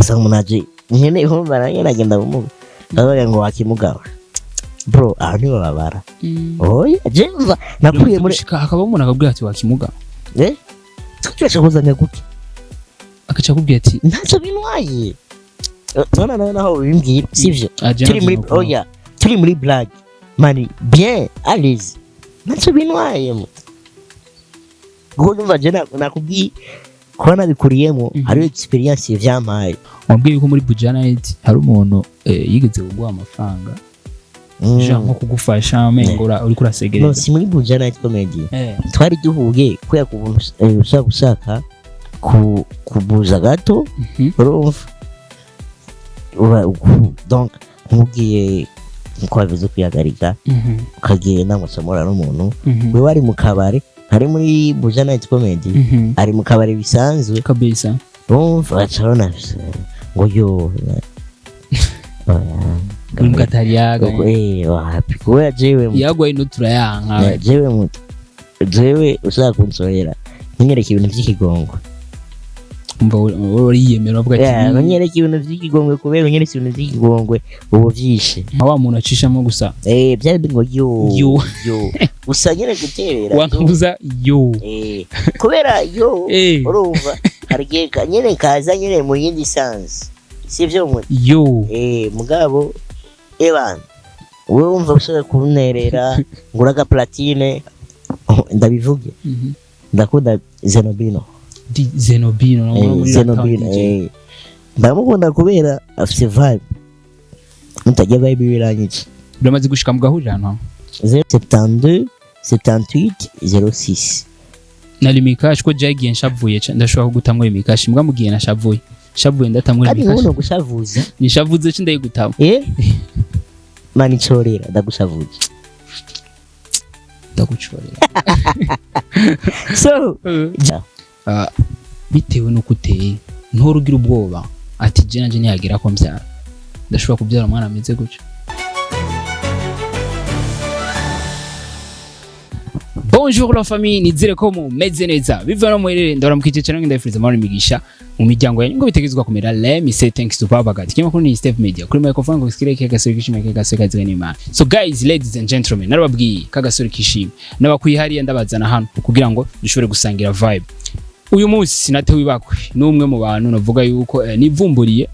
asanga munaje nyene ho baranye nagenda bumuga ndavuga ngo wakimugawe bro aho ni babara oya jemva nakuye muri hakaba umuntu akabwira ati wakimuga twese kuzanya gute akaca kubwira ati ntacyo binwaye none naho bimbwira sivyo turi muri blague mani bien allez ntacyo binwaye mu gumva je nakubwiye ko nabikuriyemo hari experience y'vyamaye wabwiye ko muri Bujanite hari umuntu yigeze kuguha amafaranga nko kugufasha amengora uri kurasegereza no si muri Bujanite comedy twari duhuye kuya kubuntu ushaka kubuza gato urumva donc nkubwiye nko bavuze kuyagarika ukagenda musomora n'umuntu we wari mu kabare hari muri Bujanite comedy ari mu kabare bisanzwe kabisa urumva acabona ngo yo Mkatariaga wapi kuwe jewe yagwa ino turayanka jewe ushaka kunsohera nyereka ibintu by'ikigongo umva uri yemera avuga ati nyereka ibintu by'ikigongo kubera nyereka ibintu by'ikigongo ubu byishe wa muntu acishamo gusa byari ngo yo gusa nyene guterera wakubuza yo kubera yo urumva harigeka nyene kaza nyene mu yindi sansi sivyo mu yo mugabo Evan wewe umva ushaka kunterera nguraga platine ndabivuge ndakunda Zenobino ndamukunda kubera afite vibe mutajya vibe biranyice biramaze gushika mu gahurira hano 72 78 06 na limikash ko jagiye nshavuye ndashobora kugutamwe limikash mbwa mugiye nashavuye shavuye ndatamwe limikash ari uno gushavuza nishavuze cyo ndayigutama mani chorera ndagushavuza ndaguchorera so bitewe no kuteye nturugira ubwoba ati je nanje ntiyagira ko mbyara ndashobora kubyara umwana ameze gutyo. Bonjour la famille, nizere ko mumeze neza bivana mu irere ndaramukije cyane ndafuriza amahoro imigisha mu miryango yanyu ngo bitegezwa kumera let me say thanks to Baba God kima kuri Step Media kuri microphone ngo sikire kagasore kishimye kagasore kazigani imana. So guys, ladies and gentlemen, narababwiye kagasore kishimye nabakwihariye ndabazana hano kugira ngo dushobore gusangira vibe. Uyu munsi natewe ibakwe n'umwe mu bantu navuga yuko nivumburiye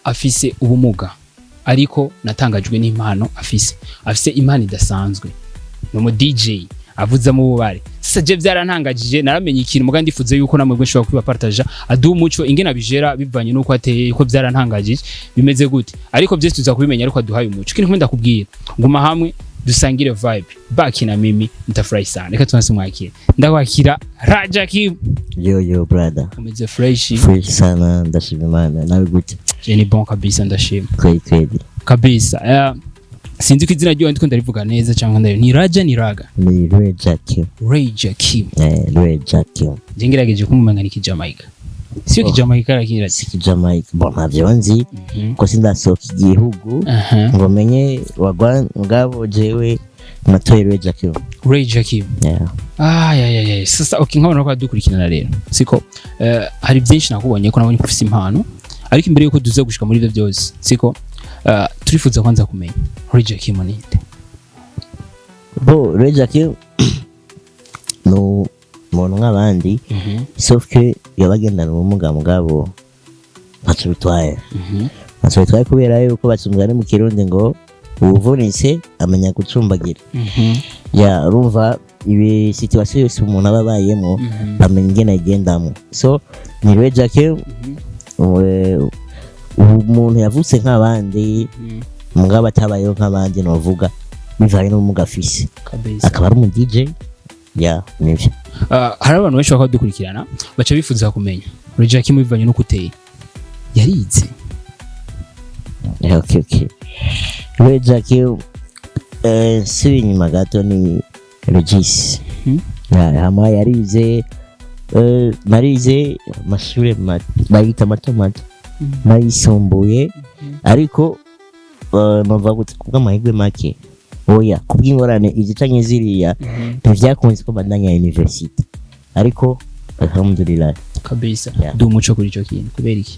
afise ubumuga ariko natangajwe n'impano afise impano idasanzwe no mu DJ avuza mu bubare. Sasa je byarantangajije naramenye ikintu muga ndifuze yuko namwe bwishobora kubipartager aduha umuco ingena bijera bivanye nuko ateye ko byarantangajije bimeze gute ariko byese tuza kubimenya ariko aduhaye umuco kintu nkunda kubwira nguma hamwe dusangire vibe back na mimi ntafurahi sana reka tuanze mwakira ndakwakira Raja Kim. Yo brother umeze fresh sana ndashima imana nawe gute? Je ni bon kabisa ndashima kweli kabisa. Sinzi ko izina ryo ndiko ndarivuga neza cyangwa ndayo ni Raja ni Raga ni Raja Kim. Raja Kim Raja Kim jengerageje kumumenya ni Kijamaica sio Kijamaica lakini si Kijamaica bon navyo nzi ko sindasoka igihugu ngo menye wagwa ngabo jewe natoye Raja Kim. Raja Kim ya sasa okay nkabona ko dukurikirana rero siko hari byinshi nakubonye ko nabonye ko ufite impano ariko imbere yuko duze gushika muri ibyo byose siko turifuza kwanza kumenya Raja Kim ni nde? Raja Kim no muntu nk'abandi sauf que yabagendana ubumuga mugabo ntacubitwaye kubera yuko batsumvana mu Kirundi ngo ubuvunitse amenya gucumbagira ya urumva ibi situation yose umuntu ababayemo amenya ingene agendamo. So ni Raja Kim umuntu yavutse nk'abandi mugabo atabayeho nk'abandi novuga bivanye n'ubumuga afise akaba ari umu DJ ya nivyo. Hari abantu benshi bakaba dukurikirana baca bifuza kumenya Raja Kim bivanye no kuteye yarize. Okay Raja Kim si nyuma gato ni Regis hama yarize narize amashure bayita mato nayisumbuye ariko nova gutkuga amahirwe make oya kubw'ingorane izicanye ziriya ntibyakunze ko bandanya university ariko alhamdulillah kabisa du umuco kuri cyo kintu kubera iki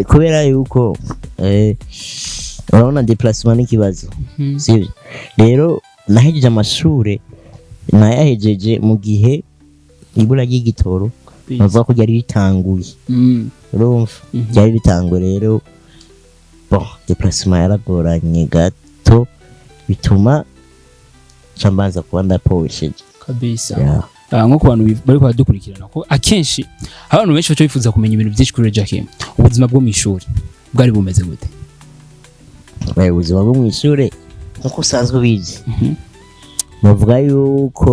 kubera yuko urabona déplacement n'ikibazo sivyo rero nahejeje amashure nayahejeje mu gihe ibura ry'igitoro bavuga ko ryari ritanguye urumva ryari ritanguye rero bon déplacement yaragoranye gato bituma cambanza kuba ndaposheje kabisa nko ku bantu bari kubadukurikirana ko akenshi abantu benshi baco bifuza kumenya ibintu byinshi kuri Jakim ubuzima bwo mu ishuri bwari bumeze gute ubuzima bwo mu ishuri nkuko usanzwe ubizi bavuga yuko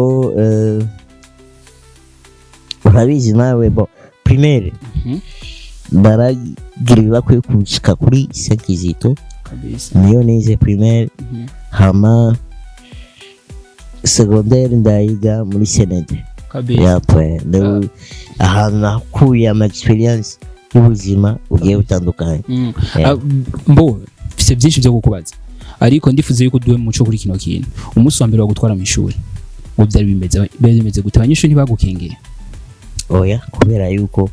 urabizi nawe bo primaire baragira ibakwiye kushika kuri 5 kizito niyo nize primaire hama secondaire ndayiga muri Senede yape ahantu nakuye ama experience y'ubuzima ugiye butandukanye mbo bise byinshi byo kukubaza ariko ndifuze yuko duwe muco kuri kino kintu umunsi wa mbere wa gutwara mu ishuri ubu byari bimeze gute abanyeshuri ntibagukengeye oya kubera yuko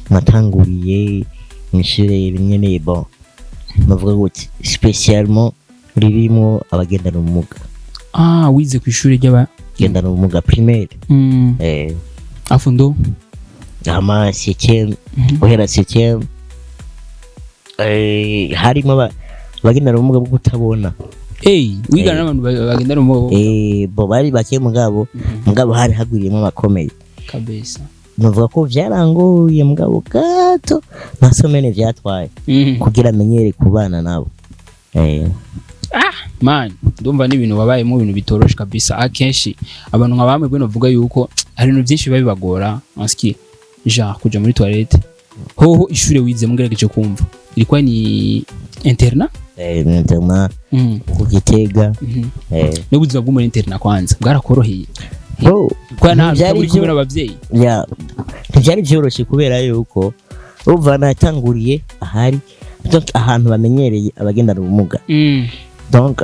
natanguriye mu ishuri bimwe bon bavuga gute spécialement ririmo abagendana ubumuga wize ku ishuri ry'abagendana ubumuga primaire afundo ama 7e ohera 7e harimo abagendana ubumuga bwo kutabona wigana n'abantu bagendana ubumuga bo bari bake mugabo hari hagwiriyemo abakomeye kabisa navuga ko byarangoye mugabo gato nasomene vyatwaye kugira amenyere kubana nabo man ndumva n'ibintu babaye mu bintu bitoroshe kabisa akenshi abantu nka bamwe bwino vuga yuko hari ibintu byinshi babibagora anski kuja muri toilette hoho ishure wize mugerageje kumva ilikuwa ni interna interna ku Gitega no buzima bwo muri interna kwanza bwarakoroheye kwa nta buri kumwe n'abavyeyi ntibyari byoroshye kubera yuko uva natanguriye ahari ahantu bamenyereye abagendana ubumuga donc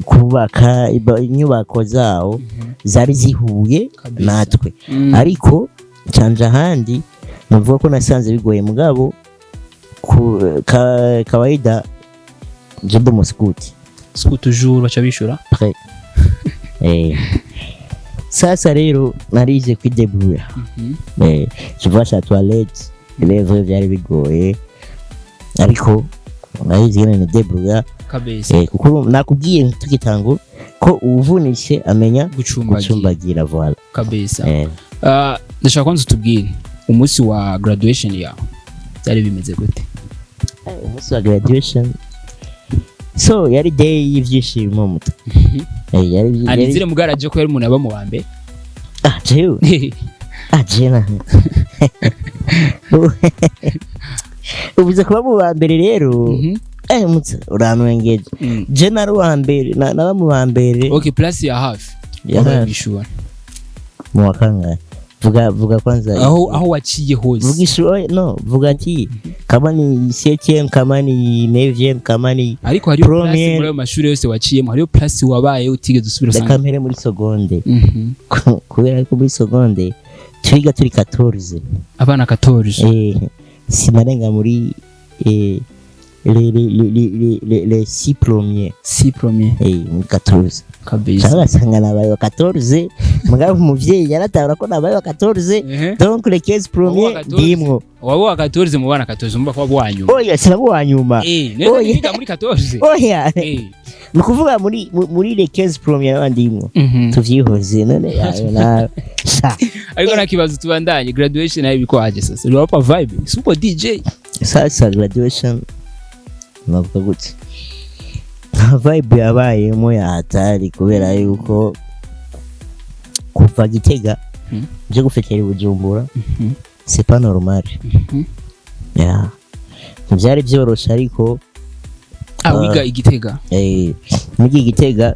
kubaka inyubako zawo zari zihuye natwe ariko canje ahandi navuga ko nasanze bigoye mugabo kawaida jendo muskuti toujours bacha bishura sasa rero narize kwidebrouiller je vois sa toilette lèvres byari bigoye ariko narize ngene debrouiller kabisa kuko nakubwiye tugitango ko uvunishe amenya gucumbagira voilà kabisa ndashaka kwanza utubwire umunsi wa graduation yawe byari bimeze gute umunsi wa graduation so yari day y'ivyishimo muto yari anizire mu garage ko yari umuntu aba mu wambe jewe jena ubuze kuba mu wambere rero mutse uranwengeje je nari wambere naba mu wambere okay place ya hafi yabishura mu wakanga vuga kwanza aho waciye hose vuga ishuri no vuga ati kama ni 7e kama ni 9e kama ni ariko hari place muri amashuri yose waciyemo hari place wabaye utigeze usubira sanga kamere muri seconde kubera ko muri seconde twiga turi 14 abana 14 sinarenga muri les 6 premiers mu 14 kabisa cyangwa nabaye 14 mugabo umuvyeyi yaratahura ko nabaye 14 donc les 15 premiers ndimwo wabo 14 mu bana 14 mba kwa bwanyuma oya sinabo wanyuma neza niga muri 14 oya nukuvuga muri les 15 premiers ndimwo tuvyihoze none yayo na ariko nakibazo tubandanye graduation nayo bikwaje sasa uri apa vibe super DJ sasa graduation navuga gute vibe yabayemo ya hatari kubera yuko kuva Gitega je gufekera Bujumbura c'est pas normal byari byoroshe ariko wiga Igitega nigi Gitega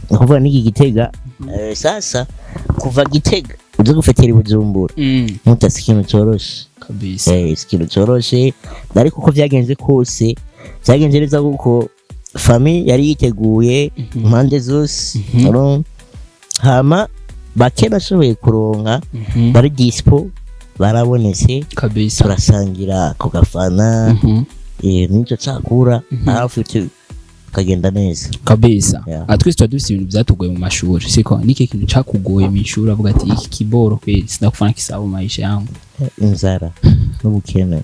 kuva nigi Gitega sasa kuva Gitega uje gufekera Bujumbura mutasikino coroshe kabisa ikintu coroshe ariko uko byagenze kose byagenze neza kuko famille yari yiteguye impande zose hama bake bashoboye kuronka bari dispo barabonetse kabisa turasangira ku gafana n'icyo cyakura hafi kagenda neza kabisa. Yeah. Twese tuba dufite ibintu byatugoye mu mashuri siko niki kintu cyakugoye mu ishuri avuga ati iki kiboro kweli sinakufana kisaba mu maisha yangu? inzara n'ubukene.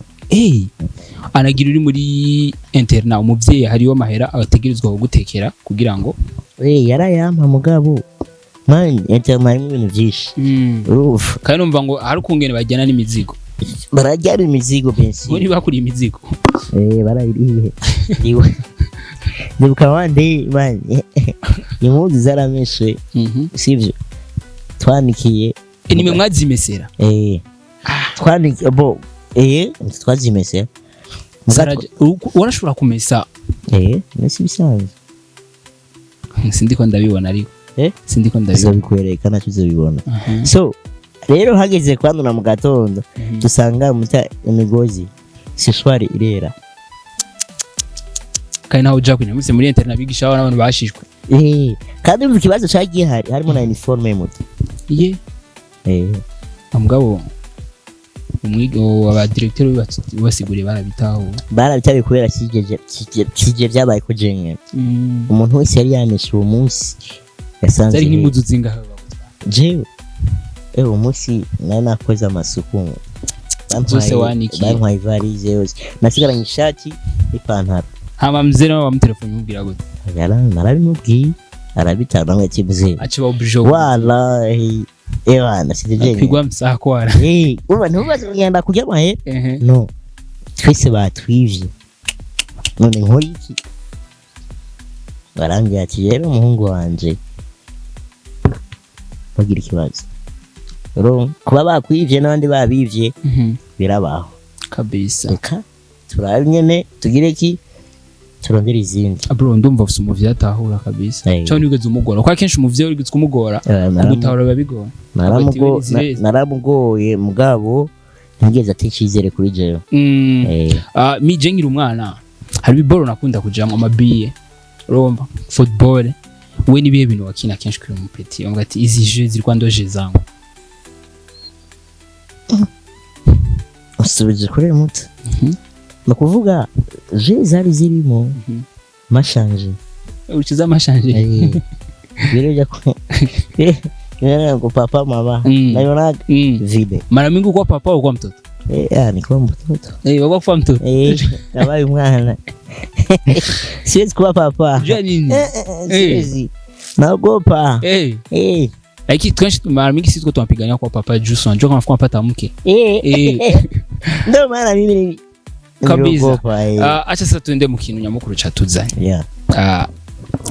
Anagira uri muri interna umuvyeyi hariyo mahera abategerezwa kugutekera kugira ngo yarayampa mugabo man interna harimo ibintu byinshi kandi numva ngo hari ukungene bajyana n'imizigo barajyana imizigo benshi ngo bakuriye imizigo barayiriye ndibuka wande man impunzi zarameshe sivyo twanikiye nimwe mwazimesera twanikiye bo twazimesera urashobora kumesa nesi bisanzwe sindiko ndabibona ariko sindiko ndabibona bizabikwereka nacyo uzabibona. So rero hageze kwandura mu gatondo dusanga imigozi sishwari irera kandi naho uja kunyamuse muri internet bigisha abantu bashishwe kandi mu kibazo cyagiye harimo na uniforme y'umuti amugabo umwigo aba directeur basiguriye barabitaye kubera kije byabaye ko jenye umuntu wese yari yanishe uwo munsi yasanze ari nk'impuzu zingaho jewe umunsi nari nakoze amasuku zose wanikiye bantwaye varize yose nasigaranye ishati n'ipantaro hama mzee nawe wamutelefoni mubwira gute narabimubwiye arabitana ngo kibuze aciba objo wallahi ewana sideje pigwa msaha kwara uba ntubaze kugenda kujya mahe no twese batwivye none nkora iki barangiye ati rero umuhungu wanje bagira ikibazo ro kuba bakwivye n'abandi babivye birabaho kabisa reka turabnyene tugire ki turondera izindi bro ndumva ufite umuvyi atahura kabisa cyo nigeze umugora kwa kenshi umuvyi urigeze kumugora gutahura babigora naramugoye mugabo ntigeze aticizere kuri jewe mije ngira umwana hari biboro nakunda kujamo amabiye romba football we nibiye bintu wakina kenshi kuri umupeti ngo ati izi jeux ziri kwandoje zangu usubije kuri muto nakuvuga je zari zirimo mashanje ukiza mashanje bireja ko ngo papa mama nayo vide mara mingi kwa papa au kwa mtoto ni kwa mtoto baba kwa mtoto nabaye umwana siwezi kuwa papa je nini siwezi naogopa like twenshi mara mingi sisi tunapigania kwa papa Juson njoo kama kupata mke ndio maana mimi kabisa acha sasa tuende mu kintu nyamukuru catuzanye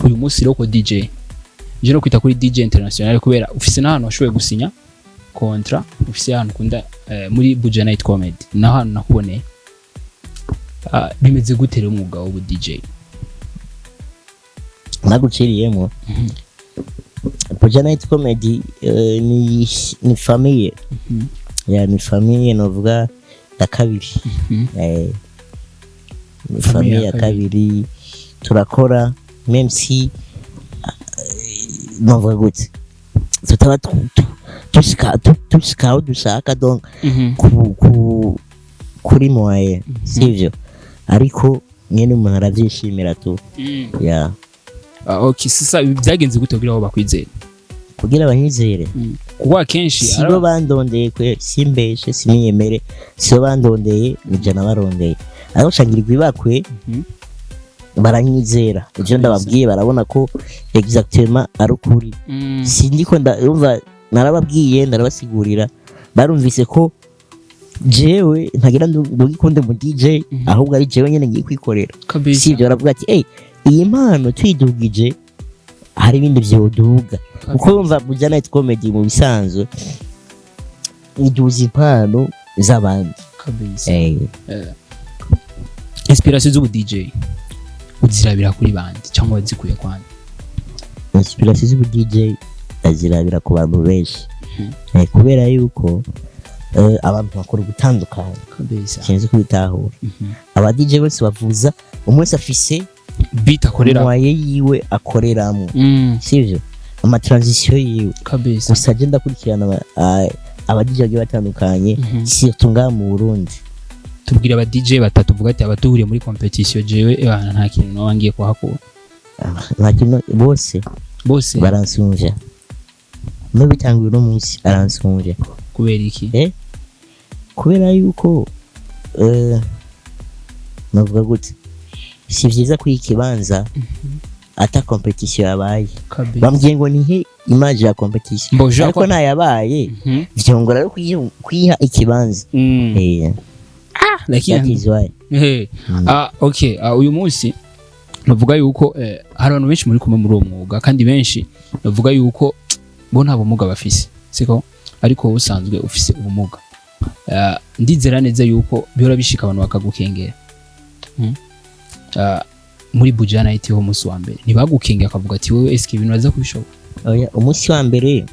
uyu munsi rero ko DJ je no kwita kuri DJ international kubera ufise n'ahantu washoboye gusinya contrat ufise ahantu kunda muri Buja Night Comedy n'ahantu nakuboneye bimeze gutera umwuga wo DJ naguciriyemo Buja Night Comedy ni famille ni famille novuga ya kabiri famille ya kabiri turakora même si novuga gute tutaba tushika dushaka donc kuri moye sivyo ariko nyene umuntu aravyishimira tu okay sasa byagenze gute kugira aho bakwizera kugira abanyizere kuba kenshi sibo bandondeye kwe simbeshe siniyemere sibo bandondeye nijana barondeye aho shangirirwa ibakwe baranyizera ivyo ndababwiye barabona ko exactement ari ukuri sindiko ndumva narababwiye ndarabasigurira barumvise ko jewe ntagira ndugikunde mu DJ ahubwo ari jewe nyene ngiye kwikorera sivyo baravuga ati iyi mpano twidugije hari ibindi vyoduga uko yumva Buja Night Comedy mu bisanzwe iduza impano z'abandi kabisa inspiration z'ubu DJ uzirabira kuri bandi cyangwa wazikuye kwandi inspiration z'ubu DJ azirabira ku bantu benshi kubera yuko abantu bakora gutandukana kabisa kinzi kubitahura aba DJ bose bavuza umwese afise beat akorera mwaye yiwe akoreramo sivyo ama transition yiwe kabisa gusa je ndakurikirana aba DJ bagiye batandukanye surtout ngaha mu Burundi. Tubwira aba DJ batatu vuga ati abaturiye muri competition jewe ebana nta kintu nawangiye kuhakura. Nta kintu bose baransumvya. No bitanguye no munsi aransumvya. Kubera iki? Kubera yuko navuga gute si vyiza kwikibanza ata competition yabaye. Bambwiye ngo nihe image ya competition ariko nta yabaye vyongora yo kwiha ikibanza. Lakini okay, uyu munsi navuga yuko hari abantu benshi muri kumwe muri uwo mwuga kandi benshi navuga yuko bo nta bumuga bafise siko ariko usanzwe ufise ubumuga. Ndizera neza yuko bihora bishika abantu bakagukengera. Muri Buja Night ho umunsi wa mbere ntibagukengera akavuga ati wewe eske ibintu baza kubishobora? Oya, umunsi wa mbere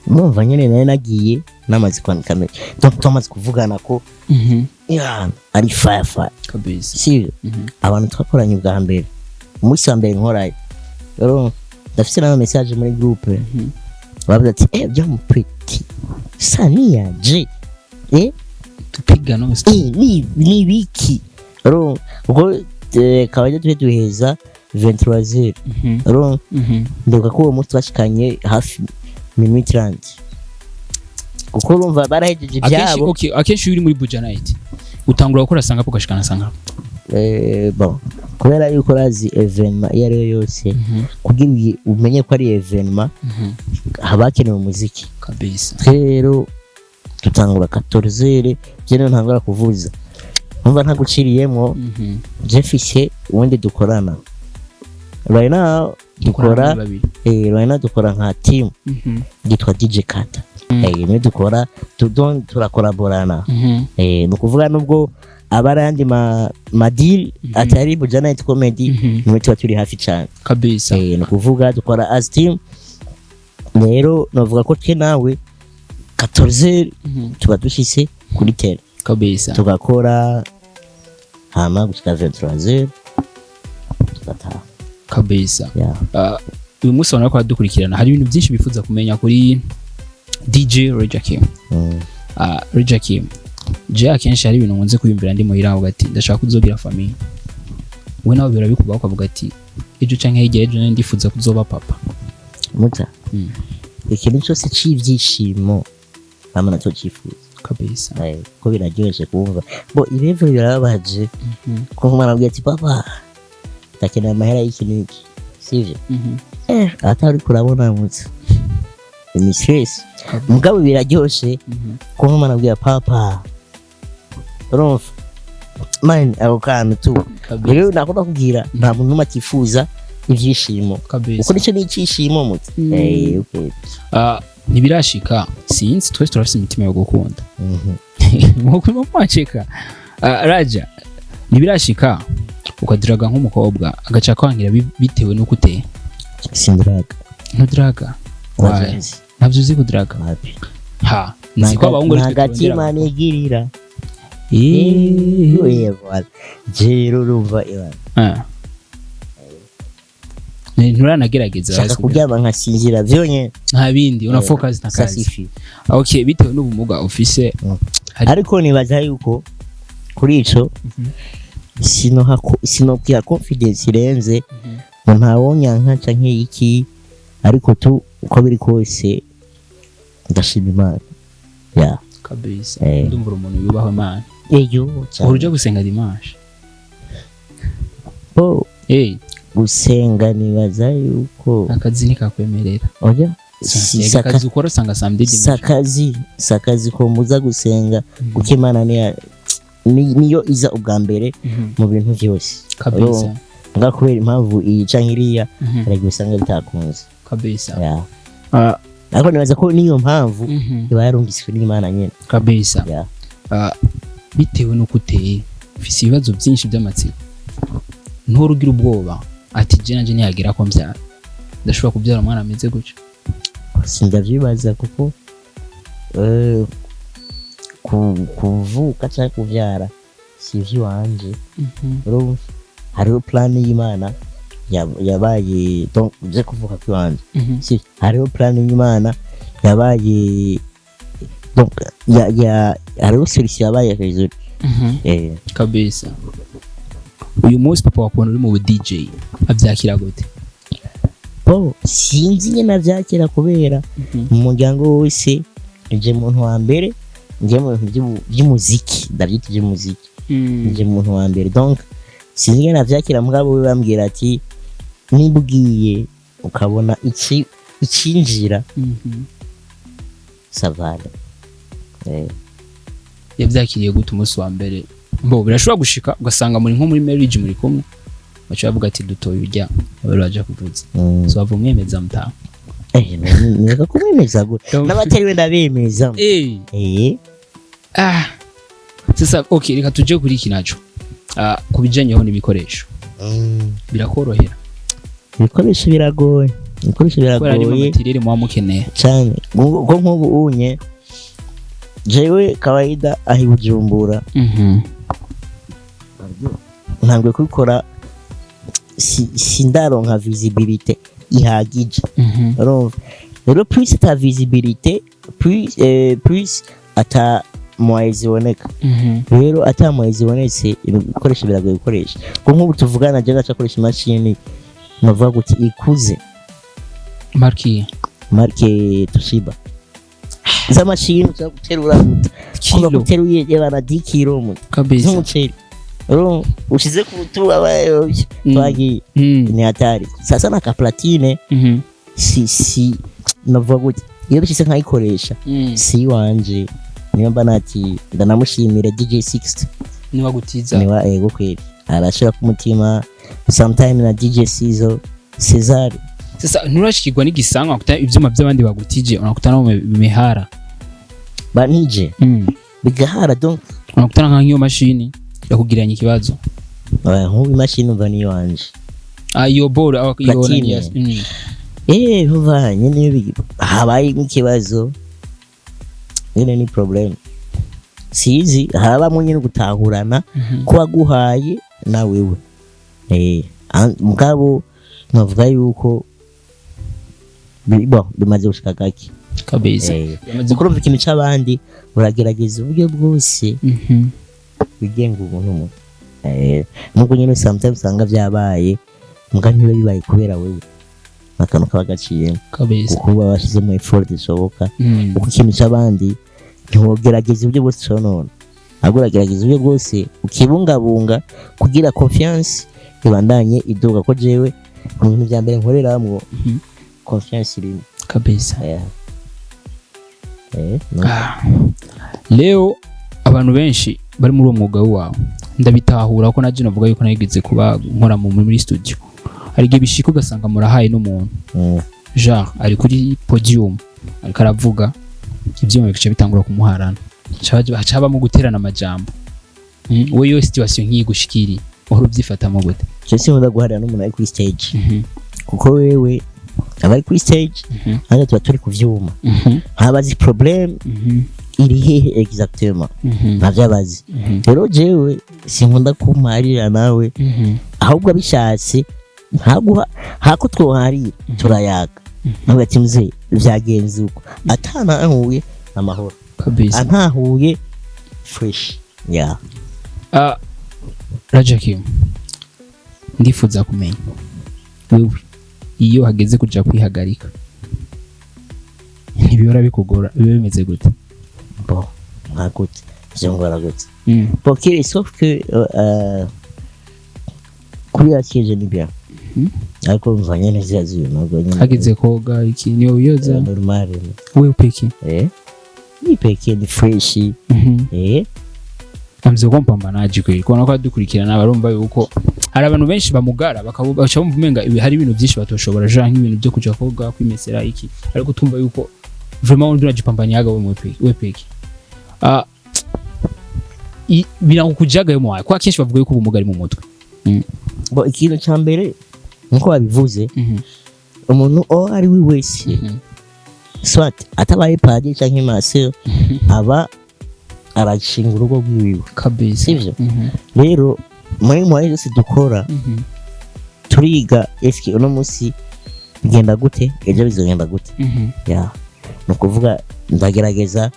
numva nyene nari nagiye namaze kwandika mbere tumaze kuvugana ko ari fire kabisa. Si abantu twakoranye bwa mbere umunsi wa mbere nkoraye rero ndafise na message muri groupe bavuga ati byo mu pretty Sania J tupiga no ni wiki rero ubwo kabaje tuheza 23h rero ndoka ko uwo munsi twashikanye hafi minute 30 kuko urumva barahejeje byabo. Okay, akenshi uri muri Buja Night utangura gukora sanga po gashikana sanga bon kubera yuko razi evenement iyo ariyo yose kugira umenye ko ari evenement habakenewe umuziki kabisa. Rero tutangura 14h byene ntangura kuvuza umva ntaguciriyemo Jeffise ubundi dukorana right now dukora dukora nka team gitwa DJ Kata. Ni dukora turakolaborana. No kuvuga nubwo abarandi ma deal atari Buja Night comedy nimwe turi hafi cyane kabisa. No kuvuga dukora as team. Rero novuga ko twe nawe 14 tuba dushise kuri tele kabisa tugakora hama gushika 23h tugataha kabisa. Uyu munsi ubona ko dukurikirana hari ibintu byinshi bifuza kumenya kuri DJ Reja Kim. Reja Kim je akenshi hari ibintu nkunze kuyumvira ndi muhira aho ati ndashaka kuzogira famille. We nawe birabikubaho ukavuga ati ejo canke hirya ejo ndifuza kuzoba papa muta. Ikintu cyose c'ivyishimo amana cyo cifuza kabisa. Ko biraryoshye kumva bo irevo birabaje ko umwana abwiye ati papa takeneye amahera y'ikintu sivyo atari kurabona mutse ni stress mugabo biraryoshe ko umwana abwiye papa urumva man ako kantu tu rero nakunda kugira nta muntu matifuza ivyishimo kabisa uko nico n'icishimo mutse. Okay nibirashika since twese turafise imitima yo gukunda nkuko mwaceka Raja nibirashika ukadiraga nk'umukobwa agaca kwangira bitewe nuko uteye ntudiraga ntabyo uzi kudiraga nziko abahungu nagatima nigirira jero urumva nturanagerageza shaka kuryama nkasinzira vyonye nta bindi una focus na kazi. Okay, bitewe n'ubumuga ufise ariko nibaza yuko kuri ico sino bya confidence irenze ntawonya nka canke iki ariko tu uko biri kose ndashima Imana kabisa. Ndumva umuntu yubaho Imana urujya gusenga dimanche gusenga nibaza yuko akazi nikakwemerera oya akazi ukora usanga samedi dimanche sakazi ko muza gusenga kuko Imana niyo iza ubwa mbere mu bintu byose kabisa. Ngakubera impamvu iyi canke iriya ariko usanga bitakunze kabisa. ariko nibaza ko niyo mpamvu iba yarumviswe n'Imana nyene kabisa. Bitewe nuko uteye ufise ibibazo byinshi by'amatsiko nturugira ubwoba ati je nanje ntiyagira ko mbyara ndashobora kubyara umwana ameze gutyo? Sindavyibaza kuko kuvuka cyangwa kuvyara sivyo wanje. Hariho plan y'Imana yabaye donc je kuvuka kwanje hariho plan y'Imana yabaye donc hariho solution yabaye hejuru kabisa. Uyu munsi papa wakubona uri mu DJ abyakira gute? Sinzi nyine abyakira kubera mu muryango wose nje muntu wa mbere nje mu bintu by'umuziki, ndabyita by'umuziki, nje muntu wa mbere, donc sinzi nyine abyakira. Mugabo we bambwira ati niba ugiye ukabona icinjira savale. Yabyakiriye gute umunsi wa mbere? Birashobora gushika ugasanga muri nko muri marriage muri kumwe bacha bavuga ati dutoye urya bari baje kuvuza so bava mwemeza mutaha neka kumwemeza gute n'abatari wenda bemeza sasa okay, reka tuje kuri iki naco kubijenyeho n'ibikoresho birakorohera. Ibikoresho biragoye materiel mwa mukeneye cyane ngo nk'ubu unye jewe kawaida ahi Bujumbura ntangwe kubikora sindaronka visibilité ihagije. Rero plus ta visibilité plus ata moyezi boneka. Rero ata moyezi bonetse ibikoresho biragoye gukoresha. Ko nk'ubu tuvugana je ngacakoresha imashini navuga guti ikuze marke Toshiba. Za mashini za guterura kuba guteruye y'abana 10 kilo mu kabisa nk'umuceri. Rero ushize ku rutuba bayo twagi ni hatari. Sasa na ka platine si navuga guti iyo bishise nkayikoresha si wanje niyo mba nati ndanamushimira DJ 60 niwa gutiza niwa ego kweli arashira ku mutima sometime na DJ Sizo Cesar. Sasa nturashikirwa n'igisanga kuta ivyuma by'abandi bagutije unakutana mu mihara banije bigahara, donc unakutana nk'iyo mashini yakugiranye ikibazo. Nk'ubu imashini umva niyo wanje iyo bora iyo vuba nyine habaye ikibazo nyine ni problem sizi habamo nyine gutahurana kuba guhaye na wewe mugabo navuga yuko bimaze gushika gake kabisa. Kurumva ikintu c'abandi uragerageza uburyo bwose bigenga umuntu mu nuko nyine sometimes usanga byabaye muganiro bibaye kubera wewe akantu kaba gaciye kabisa kuba bashizemo effort isoboka. Uko ikintu c'abandi ntiwogerageza uburyo bwose sonona ahubwo uragerageza uburyo bwose ukibungabunga kugira confiance ibandanye iduga. Ko jewe mu bintu bya mbere nkoreramwo confiance iri kabisa. Leo abantu benshi bari muri uwo mwuga wawe ndabitahura ko naje navuga yuko nagize kuba nkora muri studio. Hari gihe bishika ugasanga murahaye n'umuntu genre ari kuri podium ariko aravuga ivyuma bikice bitangura kumuharana hacaba mu guterana amajambo. We yo situation nk'iyi gushikiri uhora ubyifatamo gute? Je sinkunda guharana n'umuntu ari kuri stage kuko wewe abari kuri stage hano tuba turi kuvyuma habazi problem iri hehe exactement navyabazi. Rero jewe sinkunda kumarira nawe ahubwo abishatse ntaguha hako twoharira turayaga nabati muzee vyagenze uko atanahuye amahoro kabisa antahuye fresh Rajakim ndifuza kumenya wewe iyo hageze kuja kwihagarika ntibihora bikugora bimeze gute? Nkagute vyongora gute porque sauf que kuri yakije ni bien ariko mvanye neza ziyo ntabwo nyine hageze koga iki niyo uyoza normal wewe peki ni peki ni fresh amze kompamba naje kweli kona ko dukurikirana barumva yuko hari abantu benshi bamugara bakabaca bumva umenga hari ibintu byinshi batoshobora jean nk'ibintu byo kuja koga kwimesera iki ariko tumva yuko vraiment undi urajipambanya yaga we peki birakujaga yo mwaye kwa kenshi bavuga yuko ubumuga ari mu mutwe. Ikintu cya mbere nkuko babivuze umuntu ari we wese swat atabaye padiri cyangwa master aba arashinga urugo rwiwe kabisa sivyo. Rero muri mwaye yose dukora turiga eski uno munsi bigenda gute ejo bizogenda gute no kuvuga ndagerageza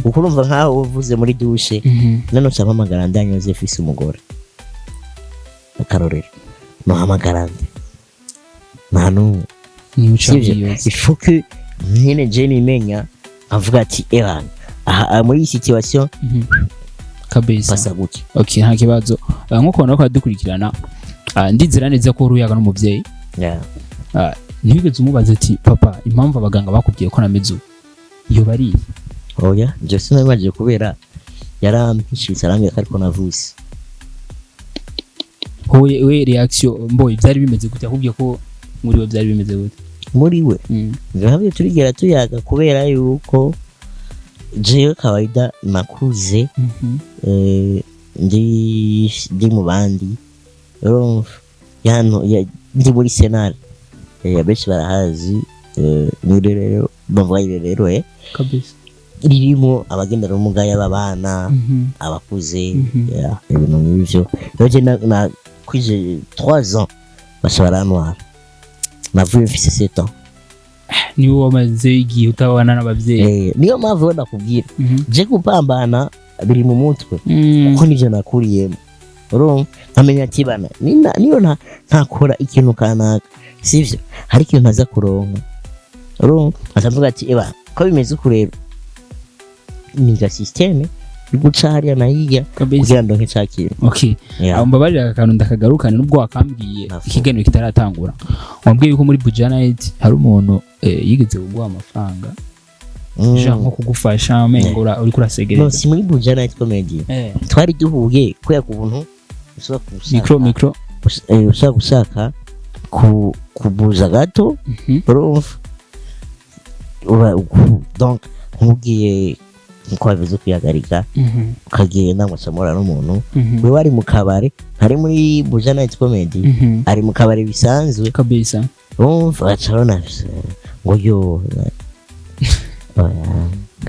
kuko urumva nkaho uvuze muri dushe none ucampamagara ndanyoze fise umugore akarorero muhamagara nde nta n'umwe il faut que nyine je nimenya avuga ati aha muri iyi situation kabisa pasa gutya. Okay, nta kibazo. Nkuko nako adukurikirana ndizera neza ko uruyaga n'umuvyeyi ntibigeze umubaza ati papa impamvu abaganga bakubwiye ko nameze iyo bari oya je sinabaje kubera yarampishiritse arambye ariko navuse hoye we reaction mboye byari bimeze gute akubwiye ko muri we byari bimeze gute muri we ngaho turigera tuyaga kubera yuko jewe kawaida nakuze ndi mu bandi yano ndi muri senal benshi barahazi n'irerero bavuga irerero kabisa ririmo abagendera ubumuga y'abana abakuze ibintu nk'ibyo rero je nakwije 3 ans bashobora ntwara navuye mfise 7 ans ni wo wamaze igihe utabana n'abavyeyi niyo mpamvu ndakubwira je kupambana biri mu mutwe kuko nivyo nakuriyemo urumva nkamenya ati bana niyo ntakora ikintu kanaka sivyo hari ikintu ntaza kuronka urumva atavuga ati ko bimeze uko rero niga systeme biguca hariya na hiya kugira ngo nk'icakire. Okay, mbabarira akantu ndakagarukana nubwo wakambwiye ikiganiro kitaratangura wambwiye yuko muri Buja Night hari umuntu yigeze kuguha amafaranga nko kugufasha amengura uri kurasegereza. No, si muri Buja Night comedy twari duhuye kuya ku buntu ushobora gushaka micro ushaka gushaka kubuza gato donc nkubwiye nko bivuze kwihagarika ukagenda musamura n'umuntu we wari mu kabare hari muri Buja Night comedy ari mu kabare bisanzwe kabisa acabona ngo yo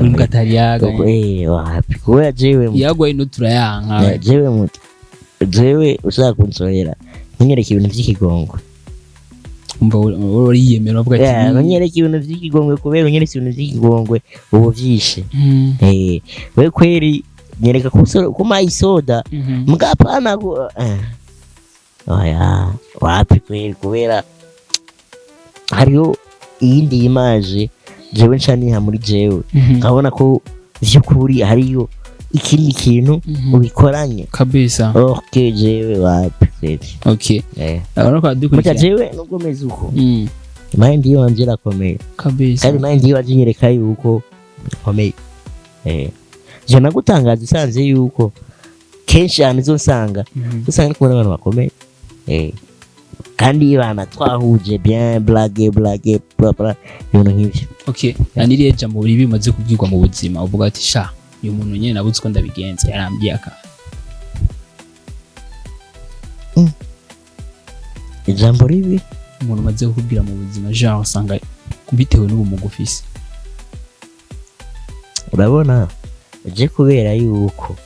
Mgatariyaga wapi kuya jewe yagwa ino turayanka jewe ushaka kunsorera nyereka ibintu by'ikigongwe umva uri yemera avuga ati nyereka ibintu by'ikigongwe kubera nyereka ibintu by'ikigongwe ubu vyishe we kweri nyereka ko mayisoda mugapana go oya wapi kweri kubera hariyo iyindi image jewe nshaniha muri jewe nkabona ko vy'ukuri hariyo ikindi kintu ubikoranye kabisa. Okay jewe wapi kweri. Okay urabona ko dukurikira jewe nubwo meze uko mind yo wanje rakomeye kabisa kandi mind yo wanje nyereka yuko komeye je nagutangaza usanze yuko kenshi anizo nsanga usanga ko abantu bakomeye kandi bana twahuje bien blague bla ibintu nk'ivyo. Okay, aniriye jambo biri bimaze kubwirwa mu buzima uvuga ati sha uyu muntu nyene nabuze ko ndabigenza yarambye aka ijambo ribi umuntu maze kubwira mu buzima genre usanga bitewe n'ubumugufisi. Urabona je kubera yuko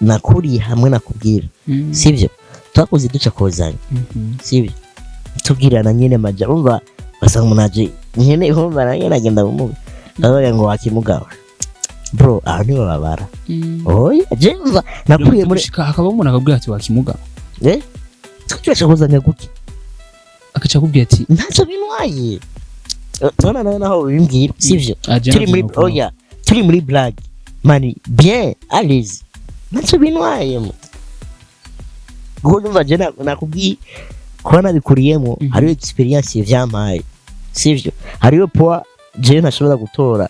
nakuriye hamwe nakubwira sivyo twakoze duca kozanya sivyo tubwirana nyene maja umva basanga munaje nyene ihomba na nyene agenda bumuga abaye ngo wakimugawa bro aho ni babara oya je umva nakuriye muri hakaba umuntu akabwira ati wakimuga tukaca kozanya guki akaca kubwira ati ntacyo binwaye tubona naho bimbwira sivyo turi muri blague mani bien allez ntacyo binwaye Gomba je nakubwiye ko nabikuriyemo hariyo experience vyampaye sivyo hariyo poa je nashobora gutora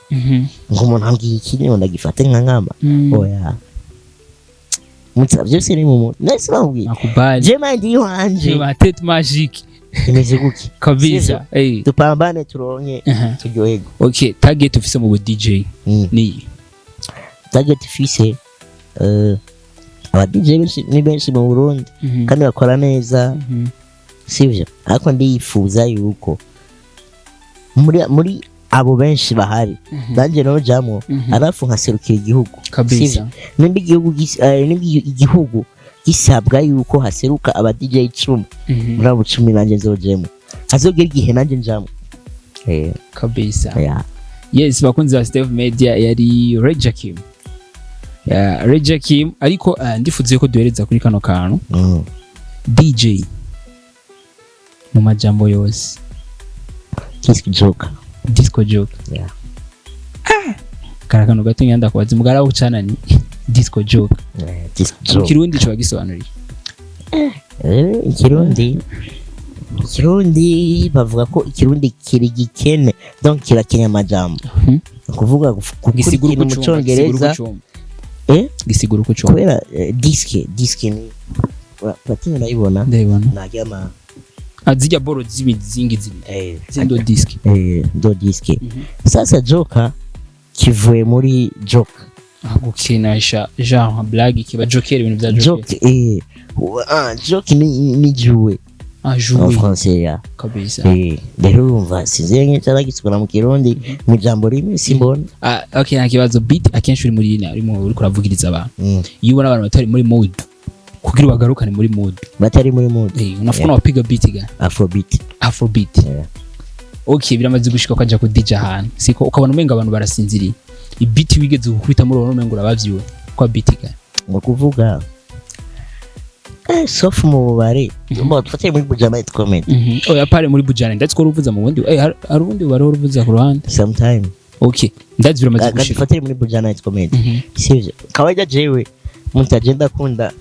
ngo umuntu ambwiye ikintu ndagifate nka nkama oya mutsavye siri mu nese bambwiye nakubali je mind yo anje ma tete magique imeze guki kabisa tupambane turonke turyohego. Okay, target ufise mu DJ ni target ufise aba DJ ni benshi mu Burundi kandi bakora neza sivyo ariko ndifuza yuko muri abo benshi bahari danje no jamo arafu nkaserukira igihugu kabisa nimba igihugu gisabwa yuko haseruka aba DJ 10 muri abo 10 nanje nzojemo azogera igihe nanje njamo kabisa yes bakunzi ba Steve Media yari Regia Kim Regia Kim ariko ndifuze ko duhereza kuri kano kantu DJ mu majambo yose disco joke yeah karakano gato nyanda kwazi mugara ucana ni disco joke Kirundi cyo gisobanuriye Ikirundi bavuga ko Ikirundi kiri gikene donc kirakenya amajambo kuvuga gisigura mu Cyongereza gisigura uko cyo kubera disque ni platine nayibona najyama azijya boro z'imizingi zindo disque do disque sasa joka kivuye muri joke gukinisha genre blague kiba joker ibintu bya joke joke ni jouer jouer en français ya kabisa rero urumva sinzenye cyaragisukura mu Kirundi mu jambo rimwe simbona okay nta kibazo beat akenshi uri muri arimo uri kuravugiriza abantu iyo ubona abantu batari muri mood kugira bagarukane muri mood batari muri mood unafuna wapiga beat ga afrobeat okay biramaze gushika kwaje ku DJ ahantu siko ukabona umenga abantu barasinziriye ibiti wigeze gukubita muri uwo mengo urabavyiwe kwa beat ga ngo kuvuga sauf mu bubare mbo tufate muri Bujana comment oya pare muri Bujana ndetse ko ruvuza mu bundi hari ubundi bari ruvuza ku ruhande sometime okay ndetse biramaze gushika tufate muri Bujana comment sivyo kawaida jewe mutajenda kunda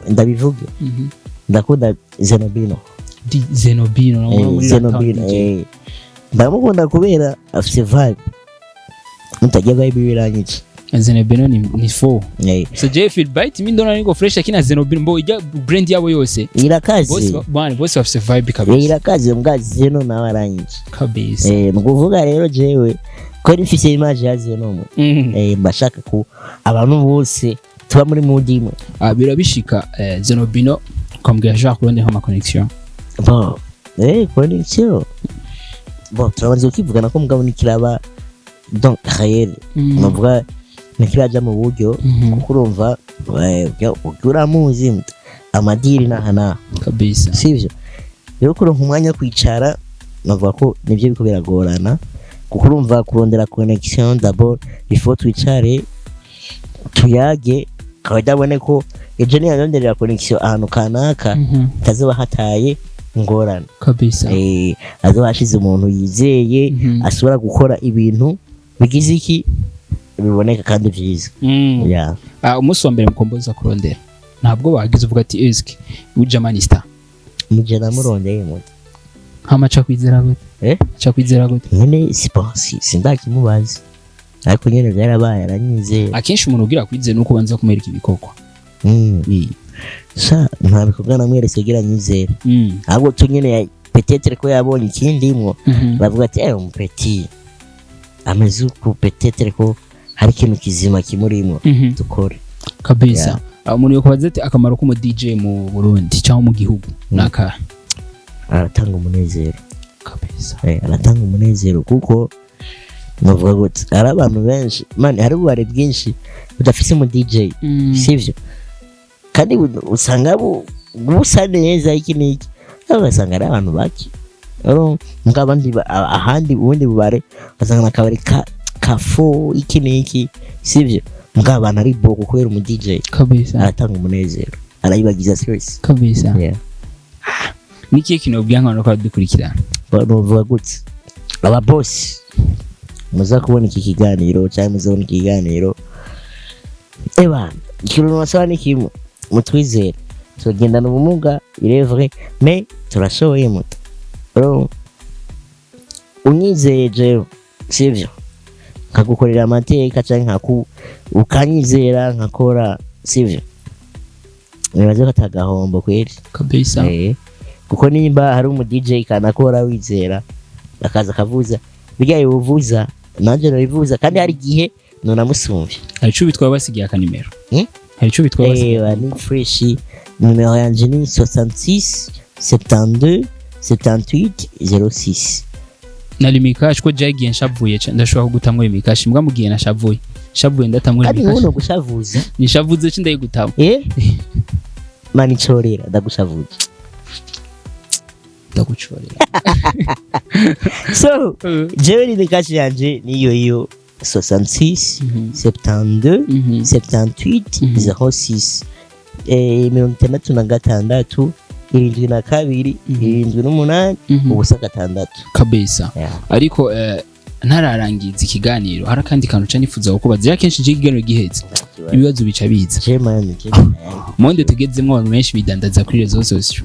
ndabivuga ndakunda Zenobino ndamukunda kubera afite vibe mutajya vibe biranyica Zenobino ni fo so je feel bite mi ndona niko fresh akina Zenobino mbo ijya brand yabo yose irakazi boss afite vibe kabisa irakazi mbwazi Zeno nawe aranyica kabisa nukuvuga rero jewe ko rifise image ya Zeno mbashaka ko abantu bose tuba muri mood imwe birabishika Zenobino kwambwira Jacques Kuronde nka connection bon connection bon turabanza ukivugana ko mugabo nikiraba donc réel navuga nikiraja mu buryo kuko urumva uramuzi amadiri nahana kabisa sivyo rero kuronka umwanya kwicara navuga ko nivyo biko biragorana kuko urumva kurondera connection d'abord il faut twicare tuyage kabadabone ko ejo ni yanonderera connection ahantu kanaka tazoba hataye ngorana kabisa azoba hashize umuntu yizeye asubira gukora ibintu bigize iki biboneka kandi byiza umunsi wa mbere mukomboza kurondera ntabwo wagize uvuga ati eske ujamanista mujana murondeye mu hamaca kwizera gute cha kwizera gute nyene sipansi sindakimubaza ariko nyene byarabaye aranyizeye akenshi umuntu ugira kwize nuko banza kumereka ibikokwa sa nta bikorwa namweretse gira nyizera ahubwo tunyene peut-être ko yabonye ikindi imwo bavuga ati petit ameze uko peut-être ko hari ikintu kizima kimurimo dukore kabisa umuntu yokubaza ati akamaro ko mu DJ mu Burundi cyangwa mu gihugu naka aratanga umunezero kabisa aratanga umunezero kuko navuga gute ari abantu benshi man hari ubare bwinshi budafise mu DJ sivyo kandi usanga busa neza iki niki abasanga ari abantu baki ngabandi ahandi ubundi bubare basanga nakabari kafo iki niki sivyo ngabana ari boko kubera mu DJ kabisa aratanga umunezero arayibagiza stress kabisa niki kino byanka ko dukurikirana bavuga gute aba boss muza kubona iki kiganiro cyangwa muzabona iki kiganiro ikintu nasaba ni kimwe mutwizere tugendana ubumuga irevre mais turashoboye muto unyizeye jewe sivyo nkagukorera amateka cyangwa ukanyizera nkakora sivyo nibaze ko atagahombo kweli kabisa kuko nimba hari umu DJ kanakora wizera akaza kavuza bijya uvuza nanje narivuza kandi hari gihe nona musumvye hari cyo bitwa basigiye akanimero hari cyo bitwa basigiye ni fresh numero yanje ni 66 72 78 06 nali mikash ko jagiye nshavuye ndashobora kugutamwe imikash mbwa mugiye nashavuye shavuye ndatamwe imikash kandi uno gushavuza nishavuze cyo ndayigutama mani chorera ndagushavuye ndagucorera so jewe ni kashi yanje niyo iyo 66 72 78 06 66 72 78 ubusa gatandatu kabisa. Ariko ntararangiza ikiganiro hari akandi kantu ca nifuza kukubaza ya kenshi ikiganiro gihetse ibibazo bica biza monde tugezemwo abantu benshi bidandaza kuri rezo zose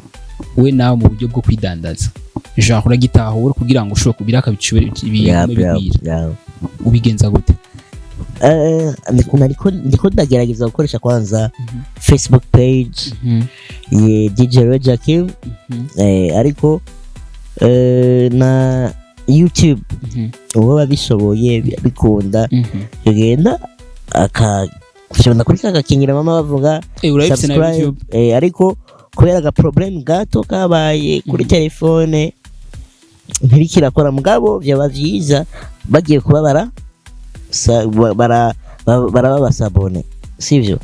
we nawe mu buryo bwo kwidandaza genre uragitahura kugira ngo ushobore kubira akabicubira ibintu ubigenza gute? ndiko ndagerageza gukoresha kwanza Facebook page ye DJ Roger Kim ariko na YouTube uwo babishoboye bikunda yogenda akafyonda kuri kagakinyira mama bavuga subscribe ariko kubera aga problem gato kabaye kuri telefone ntirikira mugabo byaba vyiza bagiye kuba barabasabone sivyo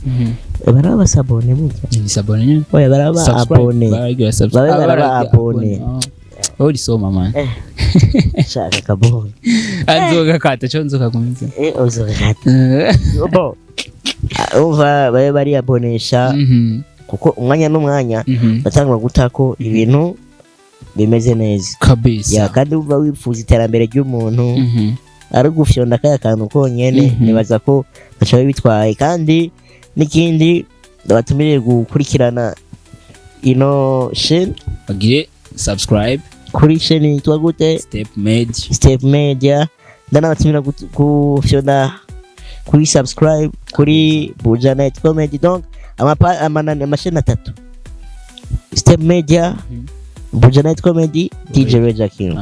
barabasabone mutya ni sabone nyine oya barababone barababone uri soma man shaka kabone azoga kata chonzo kakumisa ozoga kata bo uva bari abonesha kuko umwanya n'umwanya batangwa gutako ibintu bimeze neza kabisa ya kandi uva wifuza iterambere ry'umuntu ari gufyonda kaya kantu konyene nibaza ko bacha bitwaye kandi n'ikindi batumiriye gukurikirana ino chaîne bagire subscribe kuri chaîne yitwa gute Step Media ndana batumira gufyonda kuri subscribe kuri Bujanet Comedy donc amasheni atatu Step Media Bujanet Comedy DJ Roger Kim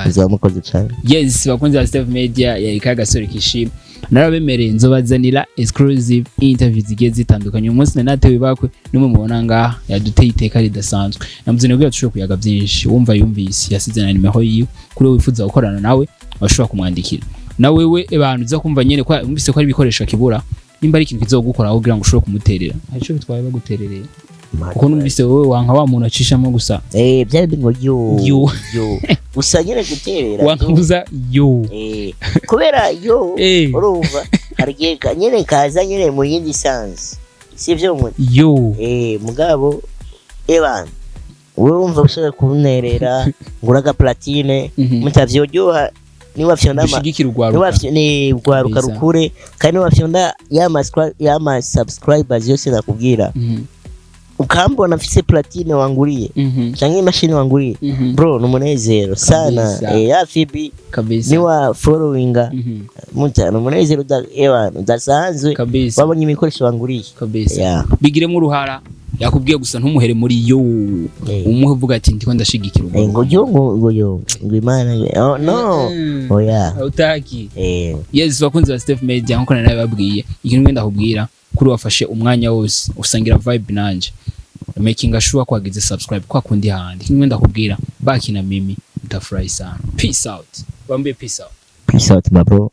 zamukoze cyane. Yes bakunze ba Step Media yarika gasore kishima narabemereye nzobazanira exclusive interviews zigiye zitandukanye umunsi natewe bakwe numwe mubona ngaha yaduteye iteka ridasanzwe namuzene bwo yatushobora kuyaga byinshi wumva yumvise yasize na nimero yiwe kuri wifuza gukorana nawe bashobora kumwandikira nawe we abantu uza kumva nyene kwa umvise ko ari bikoresho kibura nimba ari ikintu kizogukora kugira ngo ushobore kumuterera arico bitwaye baguterereye kuko numvise wowe wanka wa muntu acishamo gusa byari ngo yo gusa nyene guterera wankuza yo kubera yo urumva hargiye nyene kaza nyene mu yindi sansi sivyo mu yo mugabo ebana wewe umva ushaka kunerera nguraga platine mutavyojoha ni wafyonda ni gwaruka rukure kandi wafyonda ya subscribers yose nakubwira ukambona mfise platine wanguriye canke imashini wanguriye bro numunezero sana ya Fibi kabisa ni wa followinga muta numunezero udasanzwe babonye imikoresho wanguriye kabisa bigiremo uruhara yakubwiye gusa ntumuhere muri yo umuhe uvuga ati ndiko ndashigikira ngo yo imana no oya utaki yes bakunze ba Step Media nko nawe babwiye ikintu ngenda kubwira kuri wafashe umwanya wose usangira vibe nanje making sure kwagize subscribe kwa kundi handi kimwe ndakubwira baki na mimi utafurahi sana. Peace out bambe, peace out my bro.